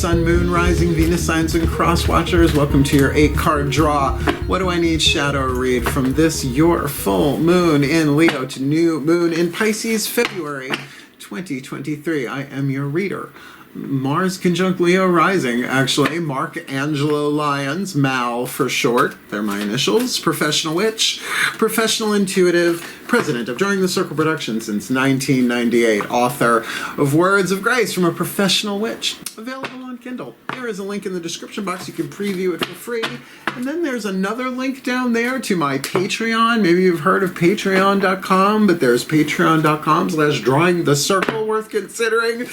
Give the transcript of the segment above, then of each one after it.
Sun, Moon, Rising, Venus signs, and cross watchers. Welcome to your 8-card draw. What do I need shadow read from this, your full moon in Leo to new moon in Pisces, February 2023. I am your reader. Mars conjunct Leo rising, actually. Mark Angelo Lyons, Mal for short. They're my initials. Professional witch, professional intuitive, president of During the Circle Productions since 1998, author of Words of Grace from a Professional Witch, available on Kindle. There is a link in the description box. You can preview it for free. And then there's another link down there to my Patreon. Maybe you've heard of patreon.com, but there's patreon.com/Drawing the Circle, worth considering.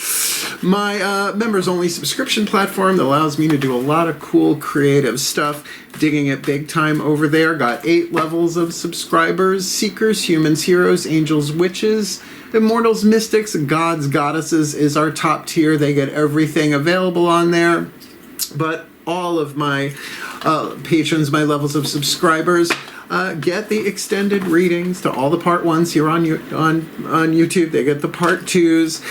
My members-only subscription platform that allows me to do a lot of cool creative stuff. Digging it big time over there. Got 8 levels of subscribers. Seekers, humans, heroes, angels, witches, immortals, mystics, gods, goddesses is our top tier. They get everything available on there. But all of my patrons, my levels of subscribers, get the extended readings to all the part 1s here on YouTube. They get the part 2s.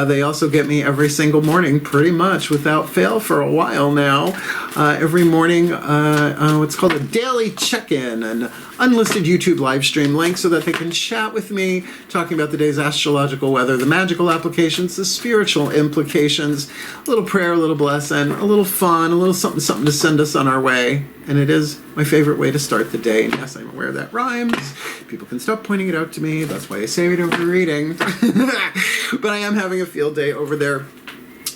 They also get me every single morning, pretty much without fail for a while now. Every morning, what's called a daily check-in, an unlisted YouTube live stream link so that they can chat with me, talking about the day's astrological weather, the magical applications, the spiritual implications, a little prayer, a little blessing, a little fun, a little something to send us on our way. And it is my favorite way to start the day. And yes, I'm aware that rhymes. People can stop pointing it out to me. That's why I save it over reading. But I am having a field day over there.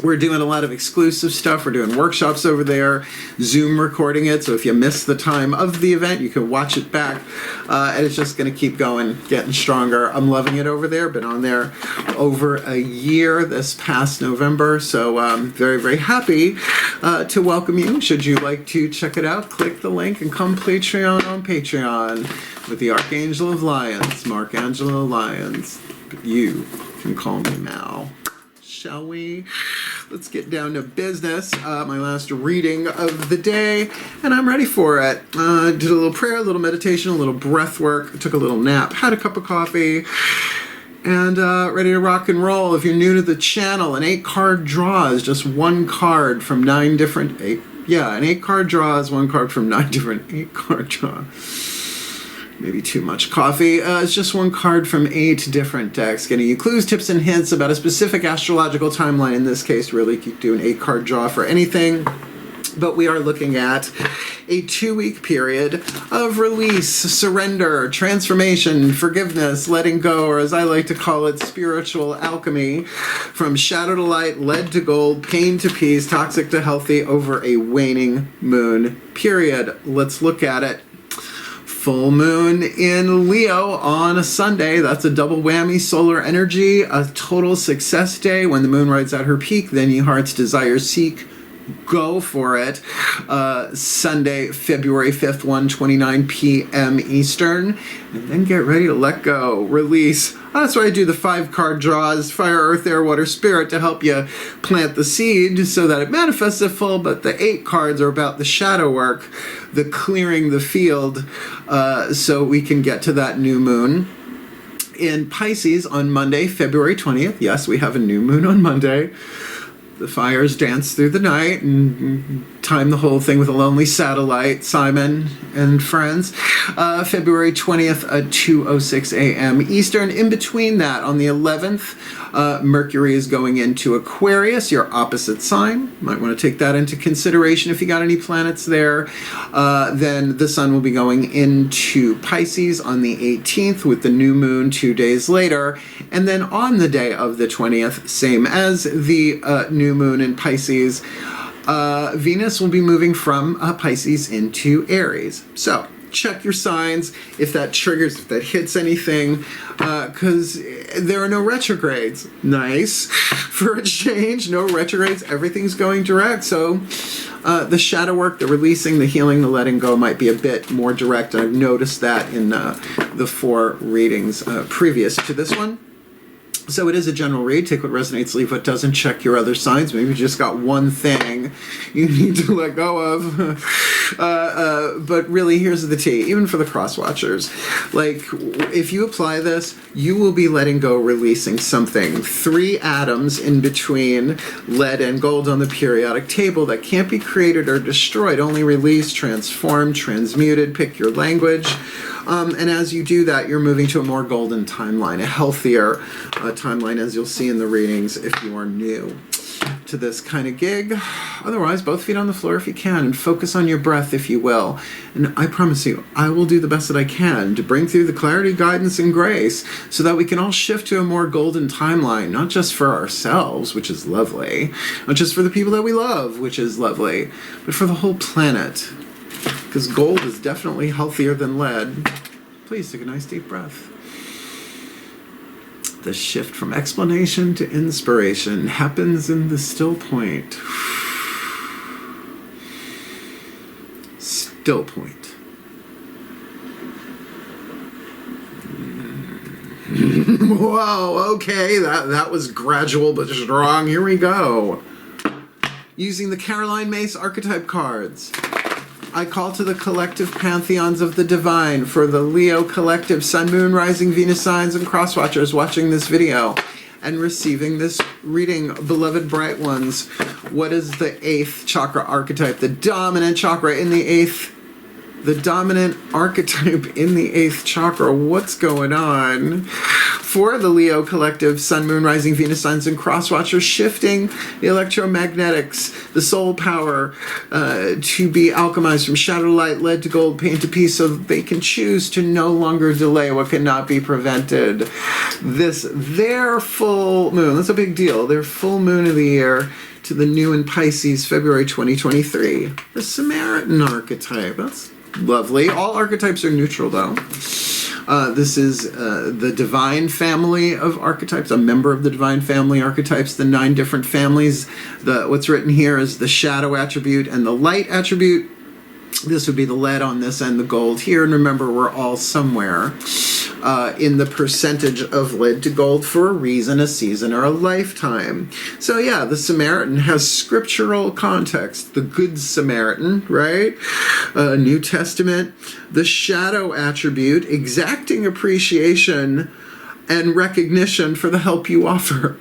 We're doing a lot of exclusive stuff. We're doing workshops over there, Zoom recording it. So if you miss the time of the event, you can watch it back. And it's just going to keep going, getting stronger. I'm loving it over there. Been on there over a year this past November. So I'm very, very happy to welcome you. Should you like to check it out, click the link and come Patreon on Patreon with the Archangel of Lyons, Mark Angelo Lyons. But you can call me Mal. Shall we? Let's get down to business. My last reading of the day, and I'm ready for it. Did a little prayer, a little meditation, a little breath work, took a little nap, had a cup of coffee, and ready to rock and roll. If you're new to the channel, an 8-card draw is just one card from 9 different... an 8-card draw is one card from 9 different 8-card draw. Maybe too much coffee. It's just one card from 8 different decks, getting you clues, tips, and hints about a specific astrological timeline. In this case, really, you do an 8-card draw for anything. But we are looking at a 2-week period of release, surrender, transformation, forgiveness, letting go, or as I like to call it, spiritual alchemy, from shadow to light, lead to gold, pain to peace, toxic to healthy, over a waning moon period. Let's look at it. Full moon in Leo on a Sunday. That's a double whammy, solar energy, a total success day. When the moon rides at her peak, then your heart's desire seek, go for it. Sunday, February 5th, 1:29 p.m. Eastern. And then get ready to let go, release. That's why I do the 5-card draws, fire, earth, air, water, spirit, to help you plant the seed so that it manifests it full. But the 8 cards are about the shadow work, the clearing the field, so we can get to that new moon. In Pisces on Monday, February 20th. Yes, we have a new moon on Monday. The fires dance through the night and time the whole thing with a lonely satellite, Simon and friends. February 20th at 2:06 a.m. Eastern. In between that, on the 11th, Mercury is going into Aquarius, your opposite sign. Might want to take that into consideration if you got any planets there. Then the sun will be going into Pisces on the 18th with the new moon 2 days later. And then on the day of the 20th, same as the new moon in Pisces, Venus will be moving from Pisces into Aries. So check your signs if that triggers, if that hits anything, because there are no retrogrades. Nice. For a change, no retrogrades. Everything's going direct. So the shadow work, the releasing, the healing, the letting go might be a bit more direct. I've noticed that in the 4 readings previous to this one. So it is a general read. Take what resonates, leave what doesn't. Check your other signs. Maybe you just got one thing thing you need to let go of. But really, here's the tea, even for the cross watchers. Like, if you apply this, you will be letting go, releasing something. 3 atoms in between lead and gold on the periodic table that can't be created or destroyed, only released, transformed, transmuted, pick your language. And as you do that, you're moving to a more golden timeline, a healthier timeline, as you'll see in the readings if you are new to this kind of gig. Otherwise, both feet on the floor if you can, and focus on your breath if you will. And I promise you, I will do the best that I can to bring through the clarity, guidance, and grace so that we can all shift to a more golden timeline, not just for ourselves, which is lovely, not just for the people that we love, which is lovely, but for the whole planet. Because gold is definitely healthier than lead. Please take a nice deep breath. The shift from explanation to inspiration happens in the still point. Still point. Whoa, okay, that was gradual but strong. Here we go. Using the Caroline Myss archetype cards, I call to the collective pantheons of the divine for the Leo collective Sun, Moon, Rising, Venus signs and crosswatchers watching this video and receiving this reading, beloved bright ones. What is the 8th chakra archetype? The dominant chakra in the 8th. The dominant archetype in the 8th chakra. What's going on? For the Leo collective, Sun, Moon, Rising, Venus signs and crosswatchers, shifting the electromagnetics, the soul power to be alchemized from shadow to light, lead to gold, pain to peace, so that they can choose to no longer delay what cannot be prevented. Their full moon, that's a big deal, their full moon of the year to the new in Pisces, February 2023. The Samaritan archetype, that's lovely. All archetypes are neutral though. This is the divine family of archetypes, a member of the divine family archetypes, the 9 different families. What's written here is the shadow attribute and the light attribute. This would be the lead on this and the gold here. And remember, we're all somewhere in the percentage of lead to gold for a reason, a season, or a lifetime. So yeah, the Samaritan has scriptural context. The Good Samaritan, right? New Testament. The shadow attribute, exacting appreciation and recognition for the help you offer.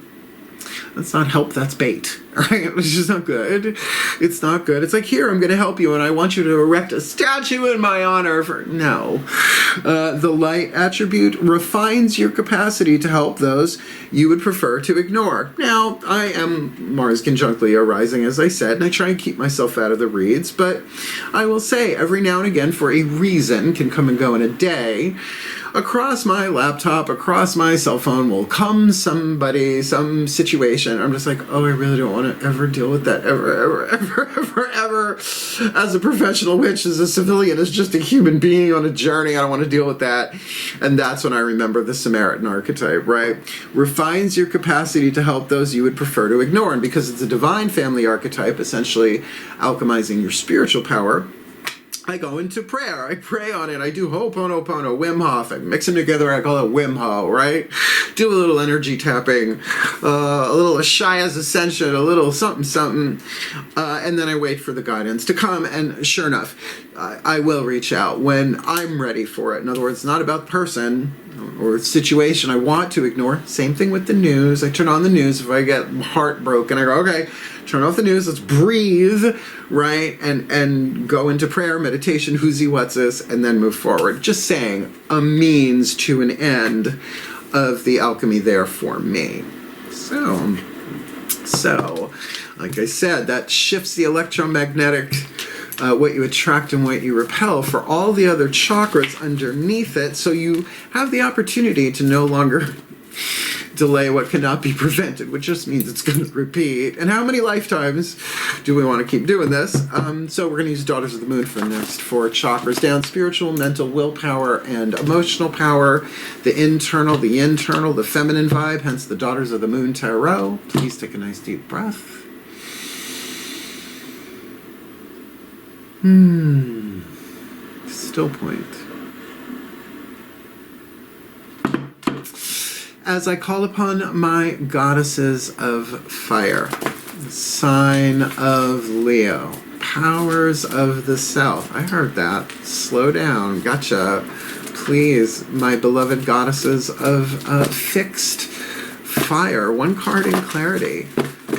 That's not help, that's bait, right? Which is not good. It's not good. It's like, here, I'm going to help you, and I want you to erect a statue in my honor. No. The light attribute refines your capacity to help those you would prefer to ignore. Now, I am Mars conjunct Leo rising, as I said, and I try and keep myself out of the reads, but I will say, every now and again, for a reason, can come and go in a day, across my laptop, across my cell phone will come somebody, some situation. I'm just like, oh, I really don't want to ever deal with that ever. As a professional witch, as a civilian, as just a human being on a journey, I don't want to deal with that. And that's when I remember the Samaritan archetype, right? Refines your capacity to help those you would prefer to ignore. And because it's a divine family archetype, essentially alchemizing your spiritual power, I go into prayer. I pray on it. I do Ho'oponopono, Wim Hof. I mix them together. I call it Wim Ho, right? Do a little energy tapping, a little Ashaya's Ascension, a little something, and then I wait for the guidance to come. And sure enough, I will reach out when I'm ready for it. In other words, not about the person or situation I want to ignore. Same thing with the news. I turn on the news if I get heartbroken. I go, okay, turn off the news, let's breathe, right? And go into prayer, meditation, who's what's this, and then move forward. Just saying, a means to an end of the alchemy there for me. So, like I said, that shifts the electromagnetic, what you attract and what you repel for all the other chakras underneath it, so you have the opportunity to no longer delay what cannot be prevented, which just means it's going to repeat. And how many lifetimes do we want to keep doing this? So we're going to use Daughters of the Moon for the next 4 chakras down: spiritual, mental, willpower, and emotional power, the internal, the feminine vibe, hence the Daughters of the Moon Tarot. Please take a nice deep breath. Still point. As I call upon my goddesses of fire, Sign of Leo. Powers of the South. I heard that. Slow down. Gotcha. Please, my beloved goddesses of fixed fire. One card in clarity.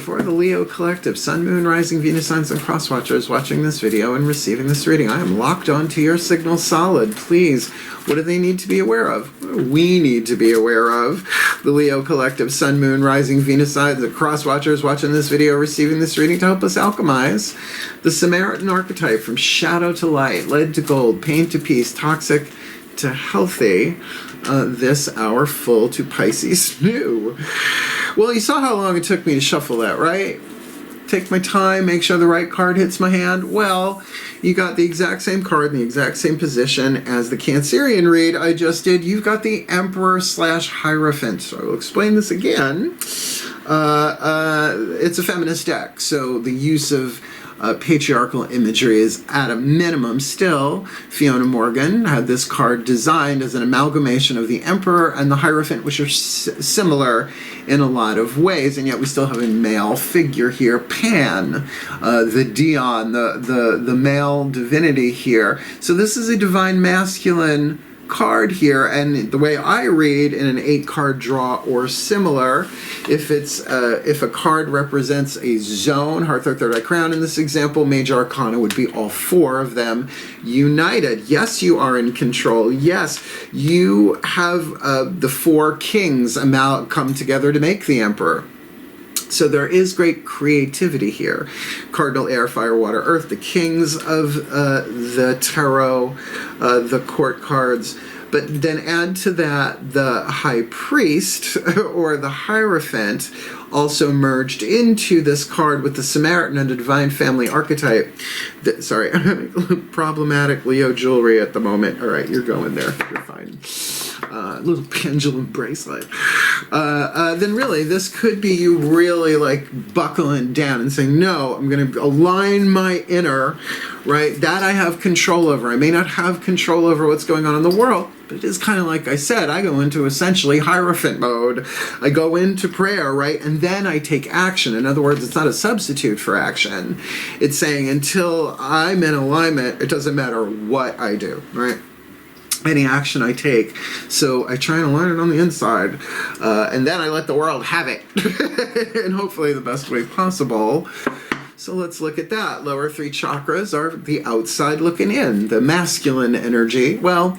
For the Leo collective, Sun, Moon, Rising, Venus signs, and cross watchers watching this video and receiving this reading, I am locked onto your signal solid. Please, what do they need to be aware of? What do we need to be aware of? The Leo collective, Sun, Moon, Rising, Venus signs, and cross watchers watching this video, receiving this reading to help us alchemize the Samaritan archetype from shadow to light, lead to gold, pain to peace, toxic to healthy. This hour full to Pisces new. Well, you saw how long it took me to shuffle that, right? Take my time, make sure the right card hits my hand. Well, you got the exact same card in the exact same position as the Cancerian read I just did. You've got the Emperor / Hierophant. So I will explain this again. It's a feminist deck, so the use of patriarchal imagery is at a minimum still. Fiona Morgan had this card designed as an amalgamation of the Emperor and the Hierophant, which are similar in a lot of ways, and yet we still have a male figure here, Pan, the Dion, the male divinity here. So this is a divine masculine card here, and the way I read in an 8-card draw or similar, if a card represents a zone, heart, third eye, crown in this example, major arcana would be all 4 of them united. Yes, you are in control. Yes, you have the 4 kings come together to make the Emperor. So there is great creativity here. Cardinal, air, fire, water, earth, the kings of the tarot, the court cards. But then add to that the high priest or the Hierophant also merged into this card with the Samaritan and the divine family archetype. Sorry, I'm having problematic Leo jewelry at the moment. All right, you're going there. You're fine. Little pendulum bracelet. Then really, this could be you really like buckling down and saying, no, I'm going to align my inner, right? That I have control over. I may not have control over what's going on in the world, but it is kind of like I said, I go into essentially Hierophant mode. I go into prayer, right? And then I take action. In other words, it's not a substitute for action. It's saying until I'm in alignment, it doesn't matter what I do, right? Any action I take. So I try and align it on the inside. And then I let the world have it. And hopefully the best way possible. So let's look at that. Lower 3 chakras are the outside looking in, the masculine energy. Well,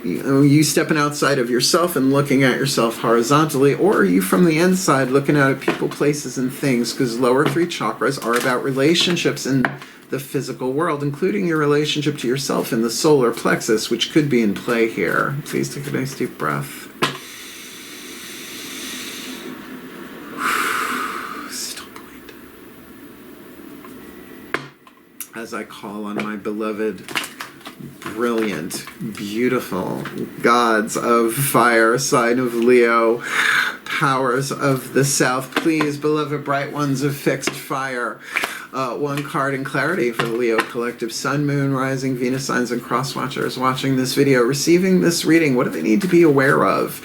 you stepping outside of yourself and looking at yourself horizontally, or are you from the inside looking out at people, places, and things? Because lower 3 chakras are about relationships in the physical world, including your relationship to yourself in the solar plexus, which could be in play here. Please take a nice deep breath. As I call on my beloved, brilliant, beautiful gods of fire, sign of Leo, powers of the South, please, beloved bright ones of fixed fire. One card in clarity for the Leo collective, Sun, Moon, Rising, Venus signs, and cross watchers watching this video, receiving this reading. What do they need to be aware of?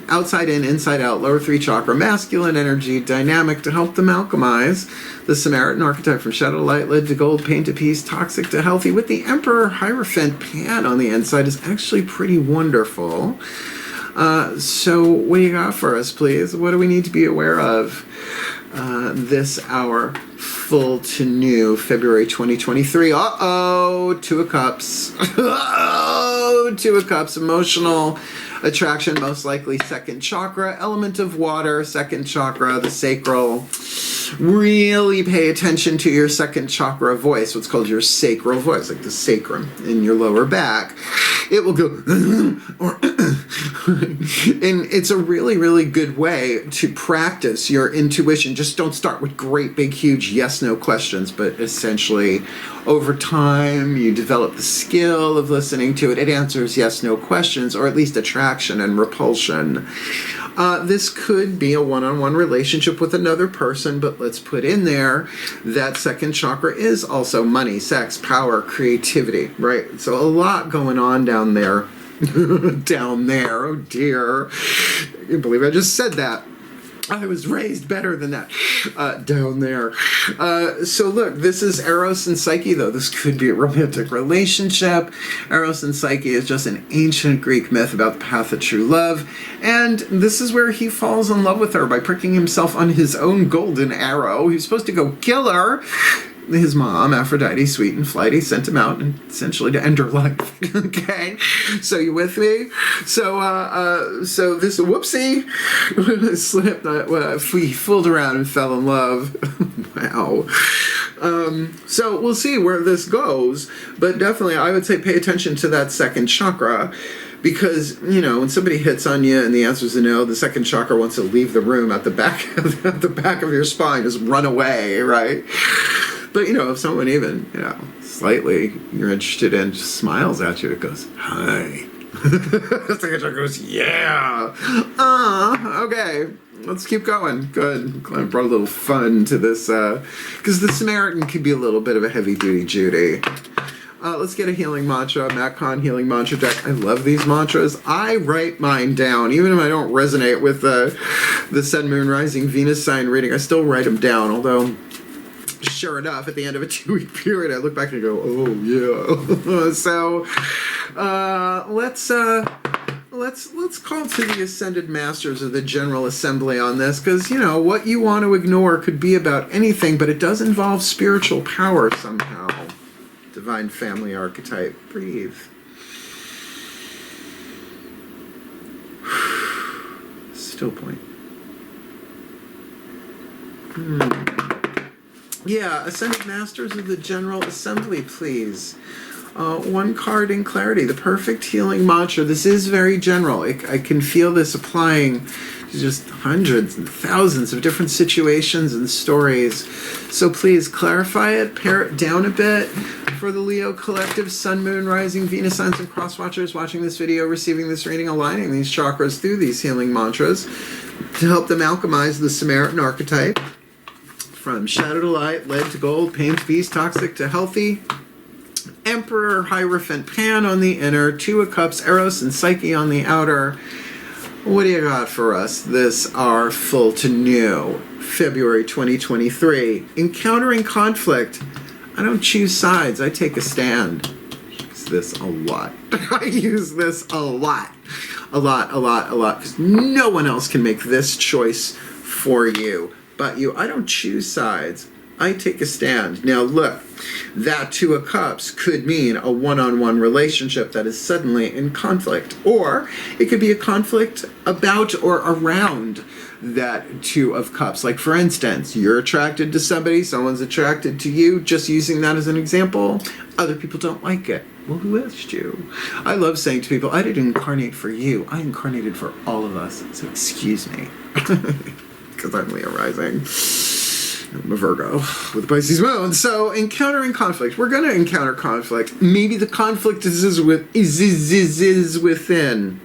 Outside in, inside out, lower 3 chakra, masculine energy, dynamic to help them alchemize the Samaritan archetype from shadow to light, lead to gold, pain to peace, toxic to healthy, with the Emperor Hierophant Pan on the inside is actually pretty wonderful. So what do you got for us, please? What do we need to be aware of this hour full to new, February 2023? Uh-oh, 2 of Cups. Uh-oh, 2 of Cups, emotional attraction, most likely 2nd chakra, element of water, 2nd chakra, the sacral. Really pay attention to your 2nd chakra voice, what's called your sacral voice, like the sacrum in your lower back. It will go, or and it's a really, really good way to practice your intuition. Just don't start with great, big, huge yes-no questions, but essentially over time you develop the skill of listening to it. It answers yes-no questions, or at least attraction and repulsion. This could be a one-on-one relationship with another person, but let's put in there that 2nd chakra is also money, sex, power, creativity, right? So a lot going on down there. Down there, oh dear. I can't believe I just said that. I was raised better than that down there. So look, this is Eros and Psyche, though. This could be a romantic relationship. Eros and Psyche is just an ancient Greek myth about the path of true love. And this is where he falls in love with her by pricking himself on his own golden arrow. He was supposed to go kill her. His mom, Aphrodite, sweet and flighty, sent him out and essentially to end her life. Okay, so you with me? So this whoopsie slipped. We fooled around and fell in love. Wow. So we'll see where this goes, but definitely I would say pay attention to that second chakra. Because, you know, when somebody hits on you and the answer is a no, the second chakra wants to leave the room at the back of your spine, just run away, right? But, you know, if someone even, you know, slightly you're interested in just smiles at you, it goes, hi. The second chakra goes, yeah. Okay. Let's keep going. Good. I brought a little fun to this, because the Samaritan could be a little bit of a heavy-duty Judy. Let's get a healing mantra, Macon healing mantra deck. I love these mantras. I write mine down. Even if I don't resonate with the Sun, Moon, Rising, Venus sign reading, I still write them down. Although, sure enough, at the end of a 2-week period, I look back and go, oh, yeah. So, let's call to the Ascended Masters of the General Assembly on this, because, you know, what you want to ignore could be about anything, but it does involve spiritual power somehow. Divine Family Archetype. Breathe. Still point. Yeah, Ascended Masters of the General Assembly, please. One card in clarity. The perfect healing mantra. This is very general. I can feel this applying to just hundreds and thousands of different situations and stories. So please clarify it, pare it down a bit. For the Leo collective, Sun, Moon, Rising, Venus signs, and cross watchers watching this video, receiving this reading, aligning these chakras through these healing mantras to help them alchemize the Samaritan archetype from shadow to light, lead to gold, pain to peace, toxic to healthy. Emperor, Hierophant, Pan on the inner, Two of Cups, Eros, and Psyche on the outer. What do you got for us? This are full to new, February 2023. Encountering conflict. I don't choose sides. I take a stand. I use this a lot. I use this a lot. A lot. Because no one else can make this choice for you but you. I don't choose sides. I take a stand. Now look, that Two of Cups could mean a one-on-one relationship that is suddenly in conflict. Or it could be a conflict about or around that Two of Cups. Like for instance, you're attracted to somebody, someone's attracted to you, just using that as an example. Other people don't like it. Well, who asked you? I love saying to people, I didn't incarnate for you. I incarnated for all of us. So excuse me. Because I'm Leo rising. I'm a Virgo with a Pisces moon. So encountering conflict. We're going to encounter conflict. Maybe the conflict is within.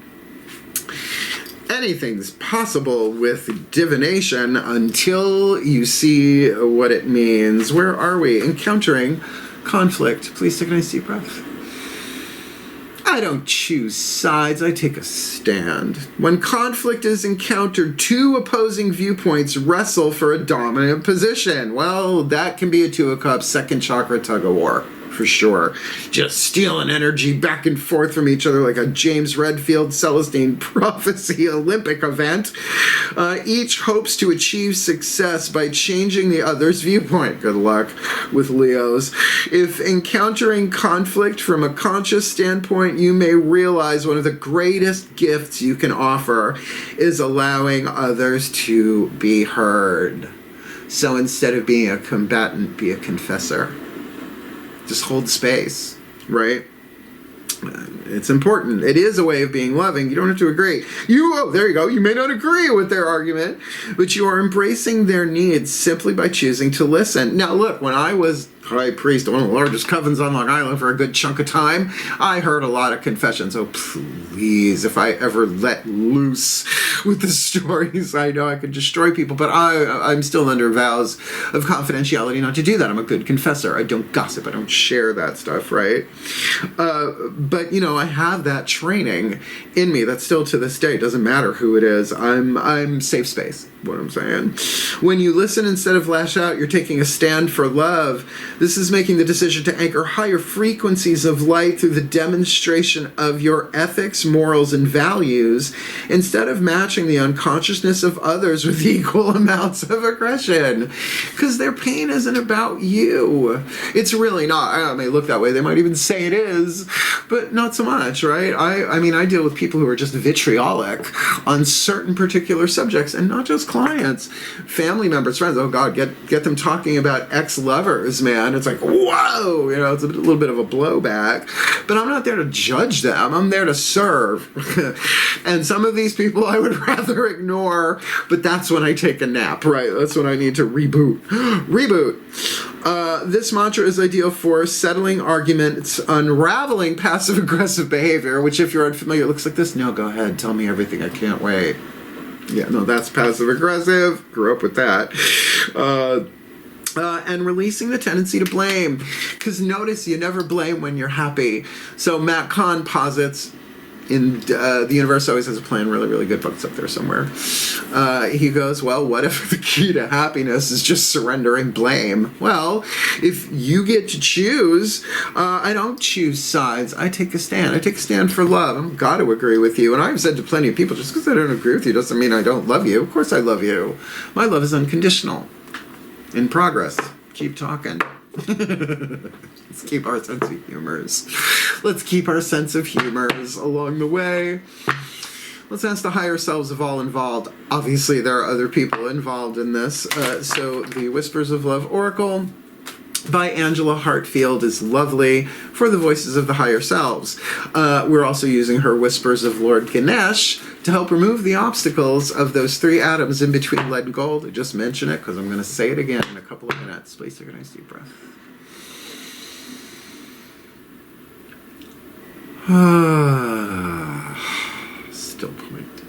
Anything's possible with divination until you see what it means. Where are we? Encountering conflict. Please take a nice deep breath. I don't choose sides, I take a stand. When conflict is encountered, two opposing viewpoints wrestle for a dominant position. Well, that can be a Two of Cups, second chakra tug of war, for sure. Just stealing energy back and forth from each other like a James Redfield Celestine Prophecy Olympic event. Each hopes to achieve success by changing the other's viewpoint. Good luck with Leos. If encountering conflict from a conscious standpoint, you may realize one of the greatest gifts you can offer is allowing others to be heard. So instead of being a combatant, be a confessor. Just hold space, right? It's important. It is a way of being loving. You don't have to agree. There you go. You may not agree with their argument, but you are embracing their needs simply by choosing to listen. Now, look, when I was high priest of one of the largest covens on Long Island for a good chunk of time, I heard a lot of confessions. Oh, please, if I ever let loose with the stories, I know I could destroy people, but I'm still under vows of confidentiality not to do that. I'm a good confessor. I don't gossip. I don't share that stuff, right? But, you know, I have that training in me that still to this day, doesn't matter who it is, I'm safe space. what I'm saying. When you listen instead of lash out, you're taking a stand for love. This is making the decision to anchor higher frequencies of light through the demonstration of your ethics, morals, and values, instead of matching the unconsciousness of others with equal amounts of aggression. Because their pain isn't about you. It's really not. It may look that way. They might even say it is, but not so much, right? I mean, I deal with people who are just vitriolic on certain particular subjects, and not just clients, family members, friends. Oh God, get them talking about ex-lovers, man. It's like, whoa, it's a little bit of a blowback. But I'm not there to judge them. I'm there to serve. And some of these people I would rather ignore, but that's when I take a nap, right? That's when I need to reboot. This mantra is ideal for settling arguments, unraveling passive-aggressive behavior, which if you're unfamiliar, looks like this. No, go ahead. Tell me everything. I can't wait. Yeah, no, that's passive-aggressive. Grew up with that. And releasing the tendency to blame. Because notice you never blame when you're happy. So Matt Kahn posits in The Universe Always Has a Plan, really, really good book. It's up there somewhere. He goes, well, what if the key to happiness is just surrendering blame? Well, if you get to choose, I don't choose sides. I take a stand. I take a stand for love. I've got to agree with you. And I've said to plenty of people, just because I don't agree with you doesn't mean I don't love you. Of course I love you. My love is unconditional. In progress. Keep talking. Let's keep our sense of humors. Let's keep our sense of humors along the way. Let's ask the higher selves of all involved. Obviously, there are other people involved in this. So the Whispers of Love Oracle by Angelo Hartfield is lovely for the voices of the higher selves. We're also using her Whispers of Lord Ganesh to help remove the obstacles of those three atoms in between lead and gold. I just mentioned it because I'm going to say it again in a couple of minutes. Please take a nice deep breath. Still point.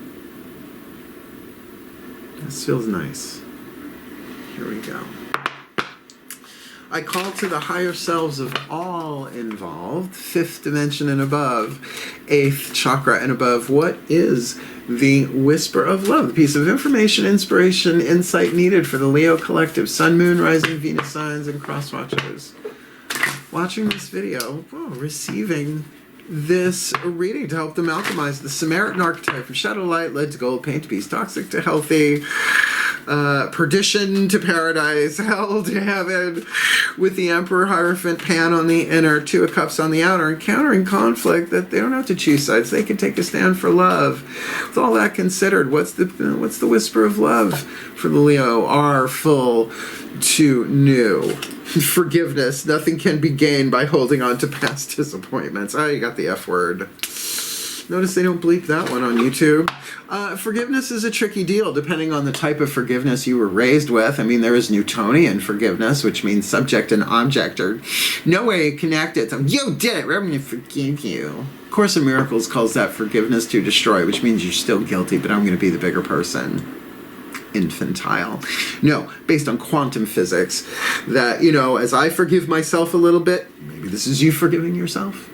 This feels nice. Here we go. I call to the higher selves of all involved, 5th dimension and above, 8th chakra and above. What is the whisper of love? The piece of information, inspiration, insight needed for the Leo collective, Sun, Moon, Rising, Venus signs, and cross watchers. Watching this video, receiving this reading to help them alchemize the Samaritan archetype from shadow light, lead to gold, pain to peace, toxic to healthy, perdition to paradise, hell to heaven, with the Emperor Hierophant Pan on the inner, 2 of Cups on the outer, encountering conflict that they don't have to choose sides. They can take a stand for love. With all that considered, what's the whisper of love for the Leo? Are full to new. Forgiveness. Nothing can be gained by holding on to past disappointments. Oh, you got the F word. Notice they don't bleep that one on YouTube. Forgiveness is a tricky deal depending on the type of forgiveness you were raised with. I mean, there is Newtonian forgiveness, which means subject and object are no way connected. So, you did it, I'm going to forgive you. Course in Miracles calls that forgiveness to destroy, which means you're still guilty, but I'm going to be the bigger person. Infantile. No, based on quantum physics, that, as I forgive myself a little bit, maybe this is you forgiving yourself,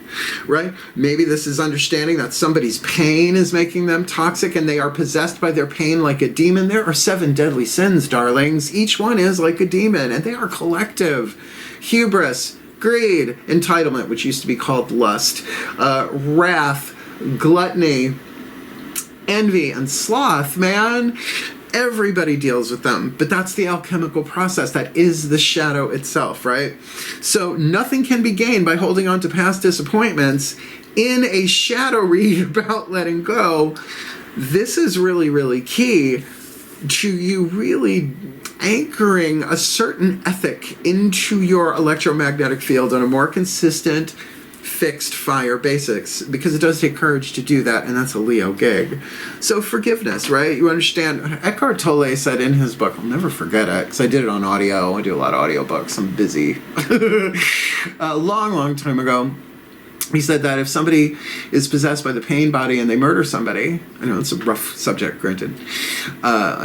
right? Maybe this is understanding that somebody's pain is making them toxic and they are possessed by their pain like a demon. There are 7 deadly sins, darlings. Each one is like a demon, and they are collective. Hubris, greed, entitlement, which used to be called lust, wrath, gluttony, envy, and sloth, man. Everybody deals with them, but that's the alchemical process. That is the shadow itself, right? So nothing can be gained by holding on to past disappointments. In a shadow read about letting go, this is really, really key to you really anchoring a certain ethic into your electromagnetic field on a more consistent, fixed fire basics, because it does take courage to do that, and that's a Leo gig. So forgiveness, right? You understand, Eckhart Tolle said in his book, I'll never forget it, because I did it on audio. I do a lot of audiobooks. I'm busy. A long, long time ago, he said that if somebody is possessed by the pain body and they murder somebody, I know it's a rough subject, granted,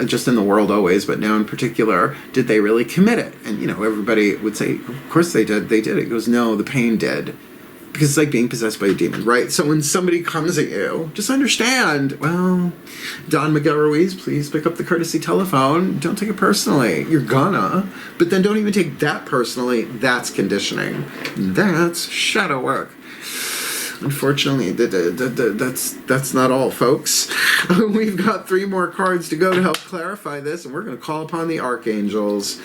just in the world always, but now in particular, did they really commit it? And, everybody would say, of course they did. They did. It goes, no, the pain did. because it's like being possessed by a demon, right? So when somebody comes at you, just understand, well, Don Miguel Ruiz, please pick up the courtesy telephone. Don't take it personally. You're gonna. But then don't even take that personally. That's conditioning. That's shadow work. Unfortunately, that's not all, folks. We've got 3 more cards to go to help clarify this, and we're going to call upon the Archangels.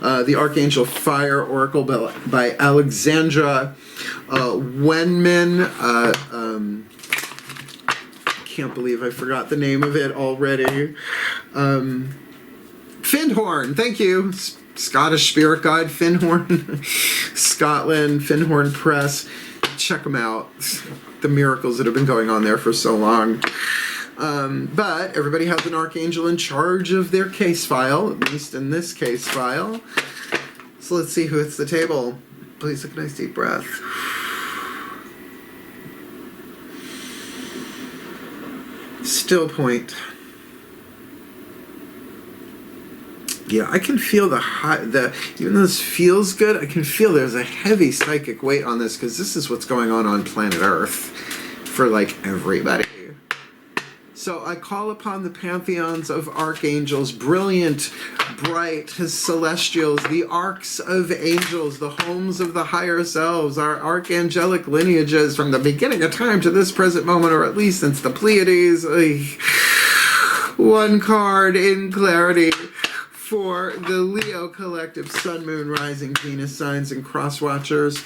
The Archangel Fire Oracle by Alexandra Wenman. Can't believe I forgot the name of it already. Findhorn, thank you. Scottish Spirit Guide, Findhorn, Scotland, Findhorn Press. Check them out. The miracles that have been going on there for so long. But everybody has an archangel in charge of their case file, at least in this case file. So let's see who hits the table. Please take a nice deep breath. Still point. Yeah, I can feel even though this feels good, I can feel there's a heavy psychic weight on this, because this is what's going on planet Earth for like everybody. So I call upon the pantheons of archangels, brilliant, bright, his celestials, the arcs of angels, the homes of the higher selves, our archangelic lineages from the beginning of time to this present moment, or at least since the Pleiades. One card in clarity for the Leo collective, Sun, Moon, Rising, Venus signs, and cross watchers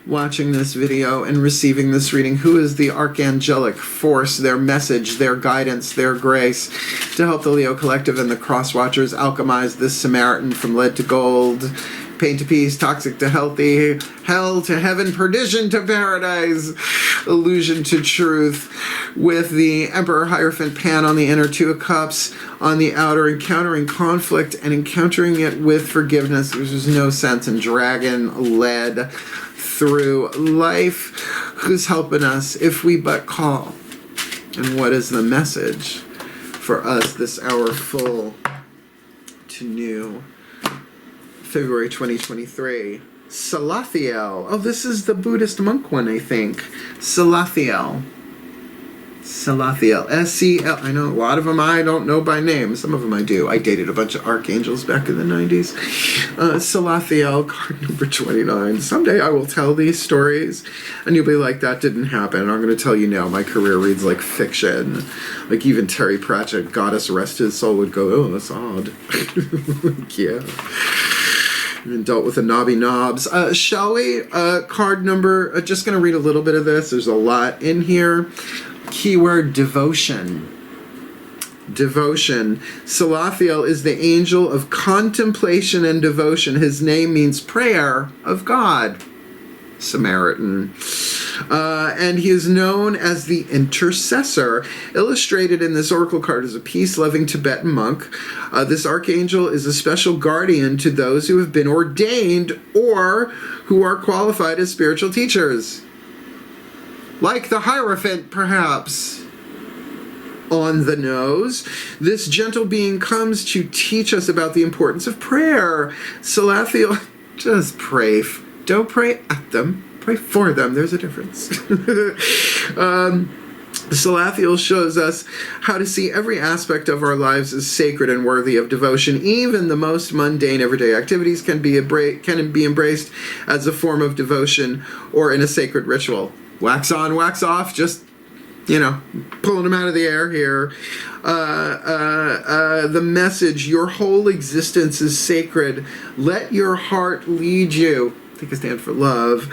watching this video and receiving this reading. Who is the archangelic force, their message, their guidance, their grace to help the Leo collective and the cross watchers alchemize this Samaritan from lead to gold, pain to peace, toxic to healthy, hell to heaven, perdition to paradise, illusion to truth, with the Emperor Hierophant Pan on the inner, 2 of Cups on the outer, encountering conflict and encountering it with forgiveness. There's no sense in dragging lead through life. Who's helping us if we but call? And what is the message for us this hour full to new February 2023? Salathiel. Oh, this is the Buddhist monk one, I think. Salathiel. Salathiel. S-C-L. I know a lot of them I don't know by name. Some of them I do. I dated a bunch of archangels back in the 90s. Salathiel, card number 29. Someday I will tell these stories, and you'll be like, that didn't happen. And I'm going to tell you now, my career reads like fiction. Like even Terry Pratchett, Goddess Rest His Soul, would go, oh, that's odd. Yeah. And dealt with the knobby knobs. Shall we? Card number, just going to read a little bit of this. There's a lot in here. Keyword devotion. Devotion. Salathiel is the angel of contemplation and devotion. His name means prayer of God. Samaritan. And he is known as the intercessor. Illustrated in this oracle card is a peace-loving Tibetan monk. This archangel is a special guardian to those who have been ordained or who are qualified as spiritual teachers. Like the Hierophant, perhaps. On the nose, this gentle being comes to teach us about the importance of prayer. Salathiel, just pray. Don't pray at them. Pray for them. There's a difference. Salathiel shows us how to see every aspect of our lives as sacred and worthy of devotion. Even the most mundane everyday activities can be embraced as a form of devotion or in a sacred ritual. Wax on, wax off, just, pulling them out of the air here. The message, your whole existence is sacred. Let your heart lead you. Take a stand for love.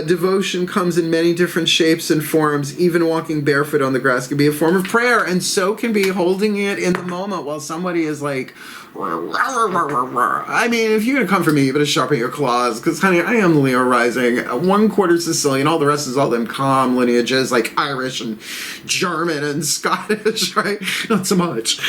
Devotion comes in many different shapes and forms. Even walking barefoot on the grass can be a form of prayer, and so can be holding it in the moment while somebody is like, I mean, if you're going to come for me, you better sharpen your claws, because, honey, I am Leo rising, 1/4 Sicilian, all the rest is all them calm lineages, like Irish and German and Scottish, right? Not so much.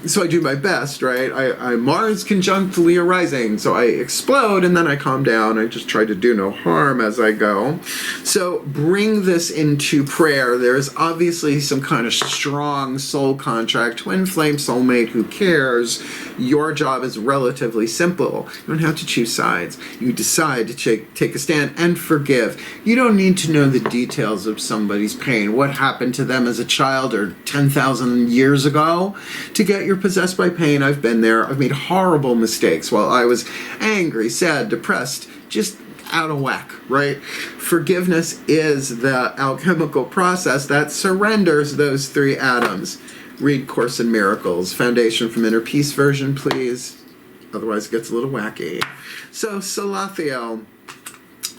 So I do my best, right? I'm Mars conjunct Leo rising, so I explode explode, and then I calm down. I just try to do no harm as I go. So bring this into prayer. There's obviously some kind of strong soul contract, twin flame soulmate, who cares? Your job is relatively simple. You don't have to choose sides. You decide to take a stand and forgive. You don't need to know the details of somebody's pain, what happened to them as a child or 10,000 years ago, to get you're possessed by pain. I've been there. I've made horrible mistakes while I was angry, sad, depressed, just out of whack, right? Forgiveness is the alchemical process that surrenders those three atoms. Read Course in Miracles, Foundation from Inner Peace version, please. Otherwise it gets a little wacky. So, Salathiel,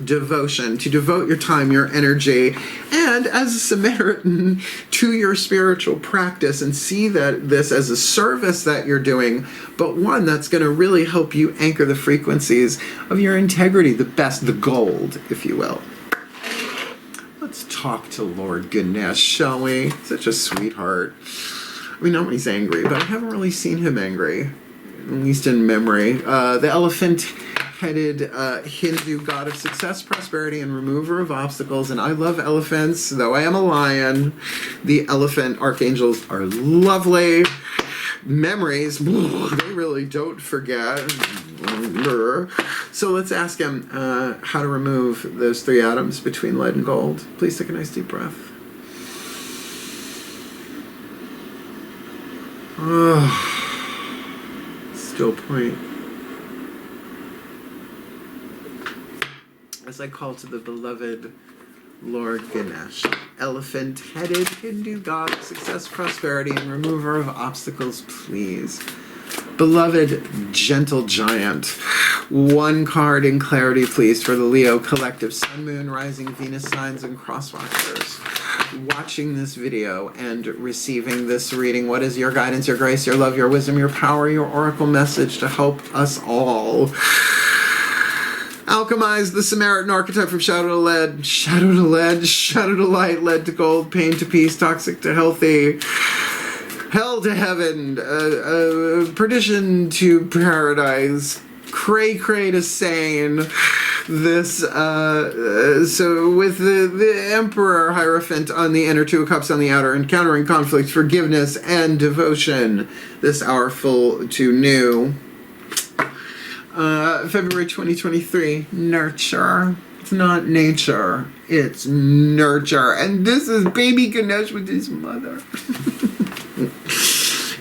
devotion, to devote your time, your energy, and as a Samaritan, to your spiritual practice, and see that this as a service that you're doing, but one that's going to really help you anchor the frequencies of your integrity, the best, the gold, if you will. Let's talk to Lord Ganesh, shall we? Such a sweetheart. I mean, not when he's angry, but I haven't really seen him angry, at least in memory. The elephant-headed Hindu god of success, prosperity, and remover of obstacles. And I love elephants, though I am a lion. The elephant archangels are lovely. Memories, they really don't forget. So let's ask him how to remove those three atoms between lead and gold. Please take a nice deep breath. Still point. As I call to the beloved Lord Ganesh, elephant-headed Hindu god of success, prosperity, and remover of obstacles, please. Beloved gentle giant, one card in clarity, please, for the Leo collective, Sun, Moon, Rising, Venus signs, and cross watchers. Watching this video and receiving this reading, what is your guidance, your grace, your love, your wisdom, your power, your oracle message to help us all alchemize the Samaritan archetype from shadow to lead, shadow to lead, shadow to light, lead to gold, pain to peace, toxic to healthy, hell to heaven, perdition to paradise, cray-cray to sane. This, so with the Emperor Hierophant on the inner, Two of Cups on the outer, encountering conflict, forgiveness, and devotion, this hour full to new. February 2023, nurture. It's not nature, it's nurture. And this is baby Ganesh with his mother.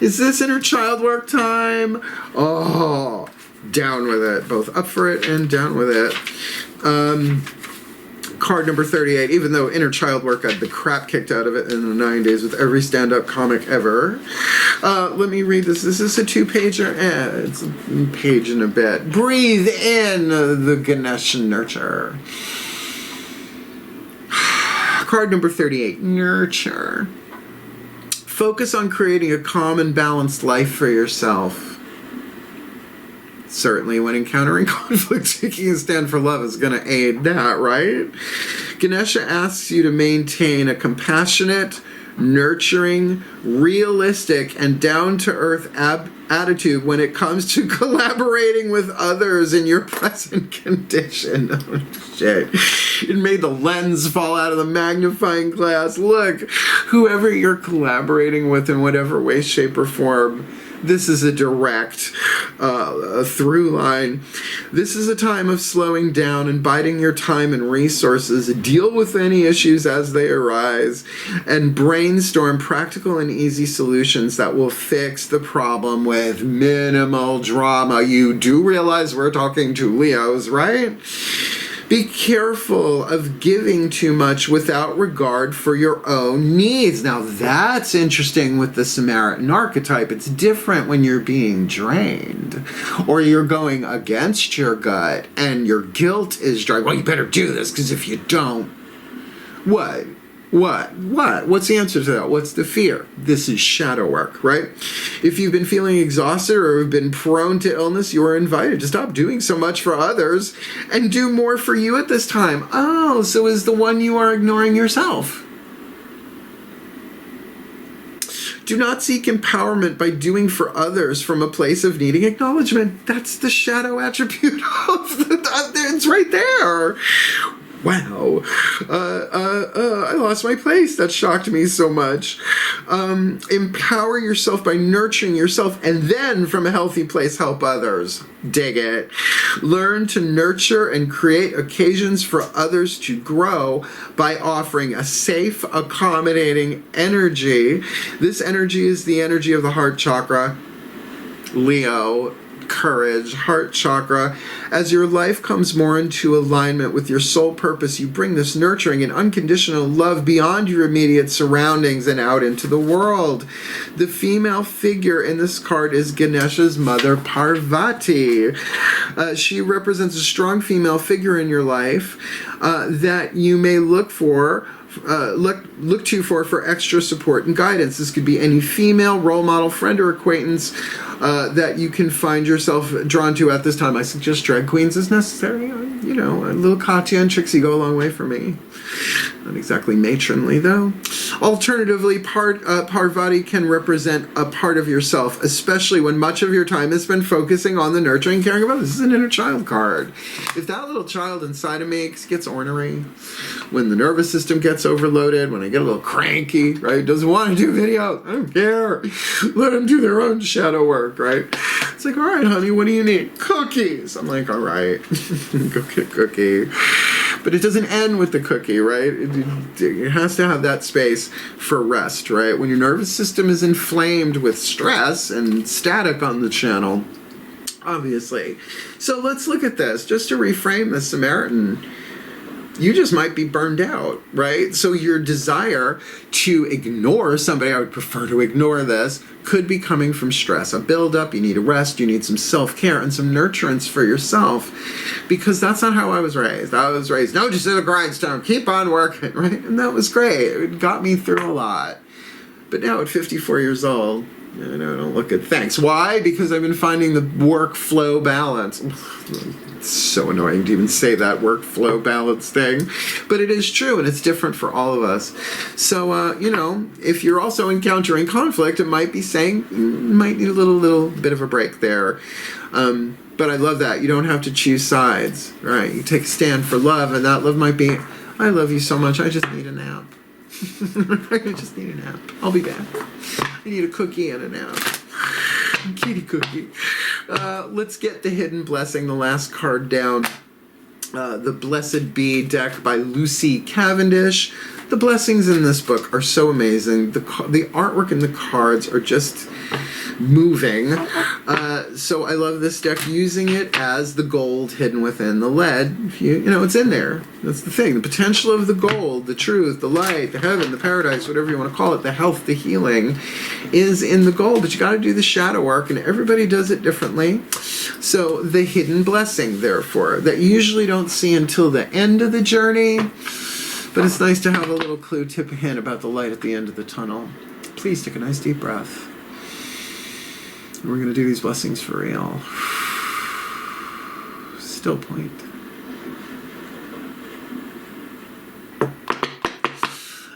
Is this inner child work time? Oh, down with it. Both up for it and down with it. Card number 38, even though inner child work got the crap kicked out of it in the 90s with every stand-up comic ever. Let me read this. This is a two-pager. It's a page and a bit. Breathe in the Ganesh nurture. Card number 38, nurture. Focus on creating a calm and balanced life for yourself. Certainly, when encountering conflict, taking a stand for love is going to aid that, right? Ganesha asks you to maintain a compassionate, nurturing, realistic, and down-to-earth attitude when it comes to collaborating with others in your present condition. Oh, shit. It made the lens fall out of the magnifying glass. Look, whoever you're collaborating with in whatever way, shape, or form, this is a direct through line. This is a time of slowing down and biding your time and resources. Deal with any issues as they arise and brainstorm practical and easy solutions that will fix the problem with minimal drama. You do realize we're talking to Leos, right? Be careful of giving too much without regard for your own needs. Now that's interesting with the Samaritan archetype. It's different when you're being drained or you're going against your gut and your guilt is driving. Well, you better do this because if you don't, what? What's the answer to that? What's the fear? This is shadow work, right? If you've been feeling exhausted or have been prone to illness, you are invited to stop doing so much for others and do more for you at this time. Oh, so is the one you are ignoring yourself? Do not seek empowerment by doing for others from a place of needing acknowledgement. That's the shadow attribute of it's right there. Wow. I lost my place. That shocked me so much. Empower yourself by nurturing yourself, and then from a healthy place help others. Dig it. Learn to nurture and create occasions for others to grow by offering a safe, accommodating energy. This energy is the energy of the heart chakra. Leo, courage, heart chakra. As your life comes more into alignment with your soul purpose, you bring this nurturing and unconditional love beyond your immediate surroundings and out into the world. The female figure in this card is Ganesha's mother, Parvati. She represents a strong female figure in your life that you may look to for extra support and guidance. This could be any female role model, friend, or acquaintance that you can find yourself drawn to at this time. I suggest drag queens as necessary. You know, a little Katya and Trixie go a long way for me. Not exactly matronly, though. Alternatively, Parvati can represent a part of yourself, especially when much of your time has been focusing on the nurturing and caring of others. This is an inner child card. If that little child inside of me gets ornery, when the nervous system gets overloaded, when I get a little cranky, right, doesn't want to do video, I don't care. Let them do their own shadow work, right? It's like, all right, honey, what do you need? Cookies. I'm like, all right, go get a cookie. But it doesn't end with the cookie, right? It has to have that space for rest, right? When your nervous system is inflamed with stress and static on the channel, obviously. So let's look at this. Just to reframe the Samaritan, you just might be burned out, right? So your desire to ignore somebody, I would prefer to ignore this, could be coming from stress, a buildup. You need a rest, you need some self-care and some nurturance for yourself, because that's not how I was raised. I was raised, no, just hit a grindstone, keep on working, right? And that was great. It got me through a lot. But now at 54 years old, I don't look good. Thanks. Why? Because I've been finding the workflow balance. It's so annoying to even say that workflow balance thing, but it is true, and it's different for all of us. So, if you're also encountering conflict, it might be saying you might need a little bit of a break there. But I love that. You don't have to choose sides, right? You take a stand for love, and that love might be, I love you so much, I just need a nap. I just need a nap. I'll be back. I need a cookie and a nap. Kitty cookie. Let's get the Hidden Blessing, the last card down. The Blessed Bee deck by Lucy Cavendish. The blessings in this book are so amazing. The artwork in the cards are just moving. So I love this deck, using it as the gold hidden within the lead. It's in there. That's the thing. The potential of the gold, the truth, the light, the heaven, the paradise, whatever you want to call it, the health, the healing, is in the gold. But you got to do the shadow work, and everybody does it differently. So the hidden blessing, therefore, that you usually don't see until the end of the journey. But it's nice to have a little clue, tip, a hint about the light at the end of the tunnel. Please take a nice deep breath. We're going to do these blessings for real. Still point.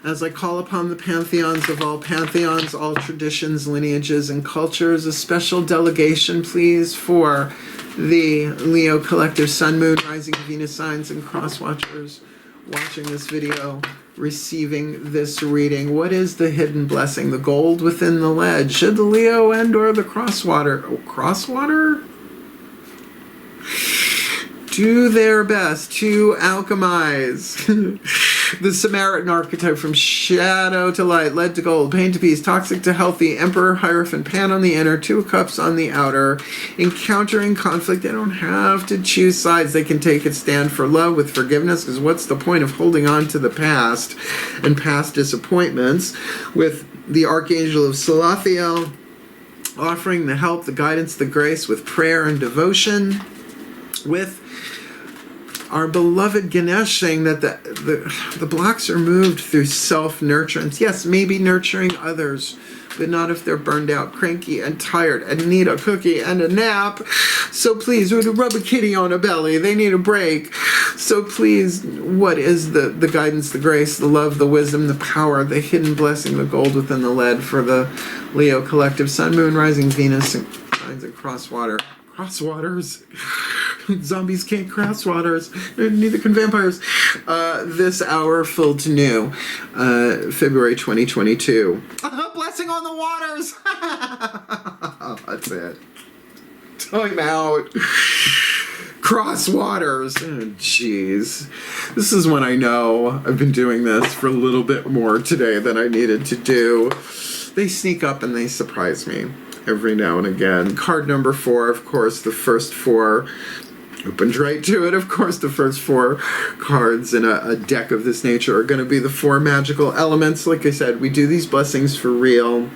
As I call upon the pantheons of all pantheons, all traditions, lineages, and cultures, a special delegation, please, for the Leo Collective Sun, Moon, Rising, Venus signs, and cross watchers watching this video, receiving this reading. What is the hidden blessing? The gold within the lead. Should the Leo and or the crosswater do their best to alchemize the Samaritan archetype from shadow to light, lead to gold, pain to peace, toxic to healthy, Emperor, Hierophant, Pan on the inner, Two of Cups on the outer. Encountering conflict, they don't have to choose sides. They can take a stand for love with forgiveness, because what's the point of holding on to the past and past disappointments? With the Archangel of Salathiel offering the help, the guidance, the grace with prayer and devotion. With our beloved Ganesh saying that the blocks are moved through self-nurturance. Yes, maybe nurturing others but not if they're burned out, cranky, and tired, and need a cookie and a nap. So please, or to rub a kitty on a belly, they need a break. So please, what is the guidance, the grace, the love, the wisdom, the power, the hidden blessing, the gold within the lead for the Leo collective, Sun, Moon, Rising, Venus, and signs of crosswaters. Zombies can't cross waters. Neither can vampires. This hour full to new. February 2022. Blessing on the waters. That's it. Time out. Cross waters. Oh, jeez. This is when I know I've been doing this for a little bit more today than I needed to do. They sneak up and they surprise me every now and again. Card number 4, of course, the first 4 opened right to it. Of course, the first 4 cards in a deck of this nature are going to be the 4 magical elements. Like I said, we do these blessings for real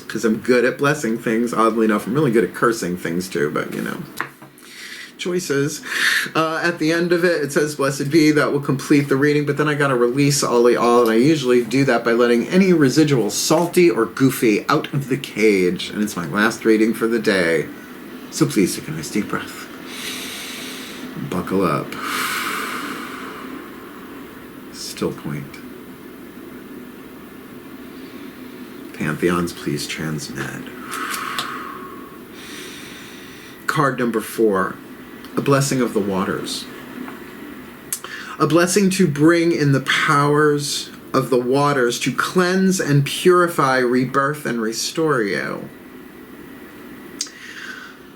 because I'm good at blessing things. Oddly enough, I'm really good at cursing things too, but you know. Choices. At the end of it, it says blessed be. That will complete the reading, but then I gotta release all, and I usually do that by letting any residual salty or goofy out of the cage, and it's my last reading for the day. So please take a nice deep breath. Buckle up. Still point. Pantheons, please transmit. Card number 4. A blessing of the waters. A blessing to bring in the powers of the waters to cleanse and purify, rebirth, and restore you.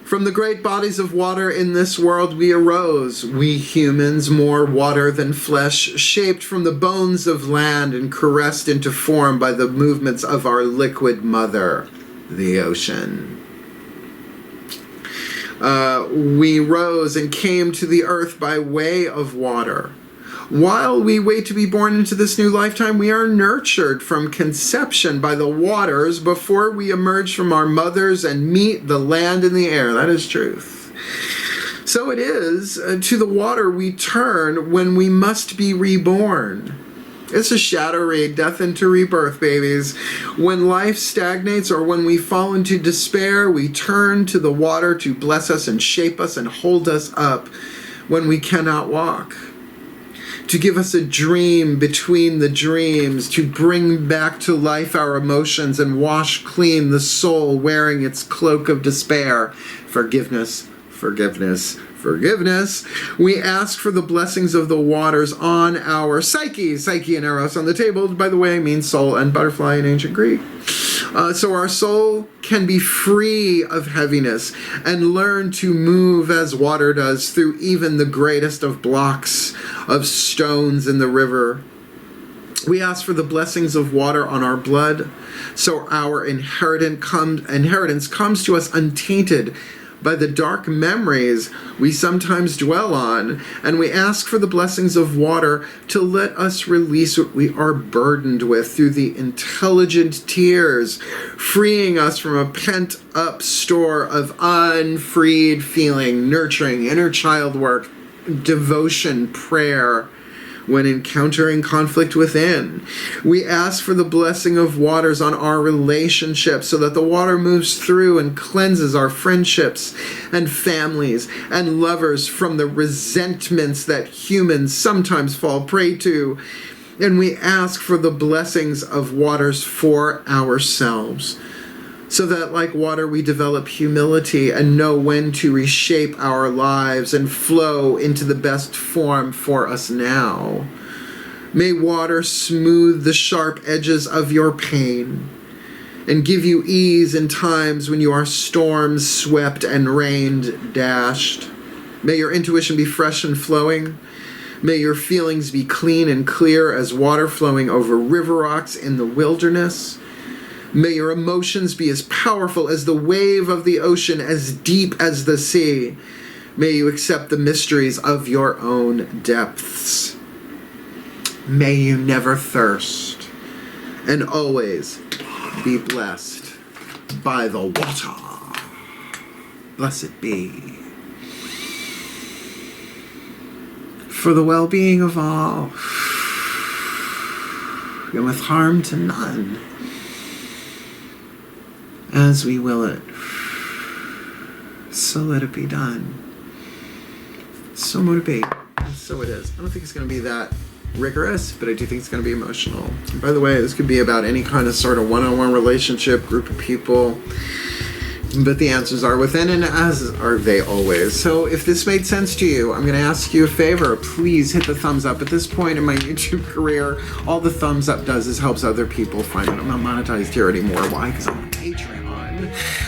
From the great bodies of water in this world we arose, we humans, more water than flesh, shaped from the bones of land and caressed into form by the movements of our liquid mother, the ocean. We rose and came to the earth by way of water. While we wait to be born into this new lifetime, we are nurtured from conception by the waters before we emerge from our mothers and meet the land and the air. That is truth. So it is to the water we turn when we must be reborn. It's a shadow read, death into rebirth, babies. When life stagnates or when we fall into despair, we turn to the water to bless us and shape us and hold us up when we cannot walk. To give us a dream between the dreams, to bring back to life our emotions and wash clean the soul wearing its cloak of despair. Forgiveness, forgiveness, forgiveness. We ask for the blessings of the waters on our psyche. Psyche and eros on the table, by the way, means soul and butterfly in ancient Greek. So our soul can be free of heaviness and learn to move as water does through even the greatest of blocks of stones in the river. We ask for the blessings of water on our blood, so our inheritance comes to us untainted by the dark memories we sometimes dwell on, and we ask for the blessings of water to let us release what we are burdened with through the intelligent tears, freeing us from a pent-up store of unfreed feeling, nurturing, inner child work, devotion, prayer, when encountering conflict within. We ask for the blessing of waters on our relationships so that the water moves through and cleanses our friendships and families and lovers from the resentments that humans sometimes fall prey to. And we ask for the blessings of waters for ourselves, so that like water we develop humility and know when to reshape our lives and flow into the best form for us now. May water smooth the sharp edges of your pain and give you ease in times when you are storm swept and rain dashed. May your intuition be fresh and flowing. May your feelings be clean and clear as water flowing over river rocks in the wilderness. May your emotions be as powerful as the wave of the ocean, as deep as the sea. May you accept the mysteries of your own depths. May you never thirst, and always be blessed by the water. Blessed be. For the well-being of all, and with harm to none. as we will it. So let it be done. So motivate. And so it is. I don't think it's going to be that rigorous, but I do think it's going to be emotional. And by the way, this could be about any kind of sort of one-on-one relationship, group of people. But the answers are within, and as are they always. So if this made sense to you, I'm going to ask you a favor. Please hit the thumbs up. At this point in my YouTube career, all the thumbs up does is helps other people find it. I'm not monetized here anymore. Why? Because I'm on Patreon.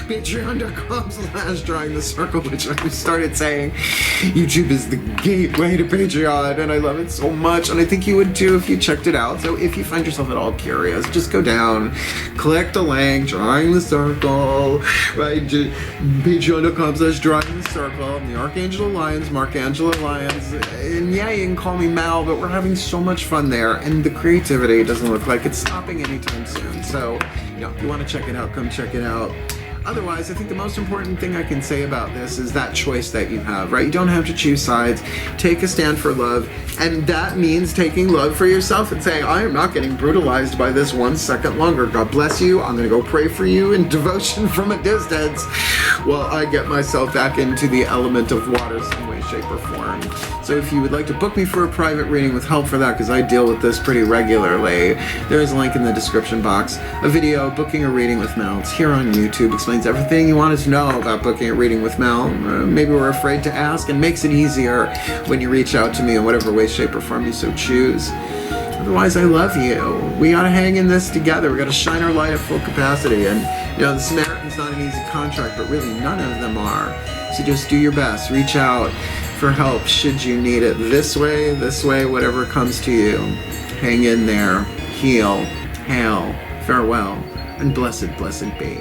Patreon.com/drawing the circle, which I started saying YouTube is the gateway to Patreon, and I love it so much, and I think you would too if you checked it out. So if you find yourself at all curious, just go down, click the link, drawing the circle, right? Patreon.com/drawing the circle. I'm the Archangel Lyons, Mark Angelo Lyons, and yeah, you can call me Mal, but we're having so much fun there, and the creativity doesn't look like it's stopping anytime soon. So, if you want to check it out, come check it out. Otherwise, I think the most important thing I can say about this is that choice that you have, right? You don't have to choose sides. Take a stand for love, and that means taking love for yourself and saying, I am not getting brutalized by this 1 second longer. God bless you. I'm going to go pray for you in devotion from a distance while I get myself back into the element of water some way, shape, or form. So if you would like to book me for a private reading with help for that, because I deal with this pretty regularly, there is a link in the description box. A video, booking a reading with Mel. It's here on YouTube. Explains everything you wanted to know about booking a reading with Mel. Maybe we're afraid to ask, and makes it easier when you reach out to me in whatever way, shape, or form you so choose. Otherwise, I love you. We gotta hang in this together. We gotta shine our light at full capacity. And the Samaritan's not an easy contract, but really none of them are. So just do your best. Reach out for help should you need it. This way, whatever comes to you. Hang in there. Heal. Hail. Farewell. And blessed be.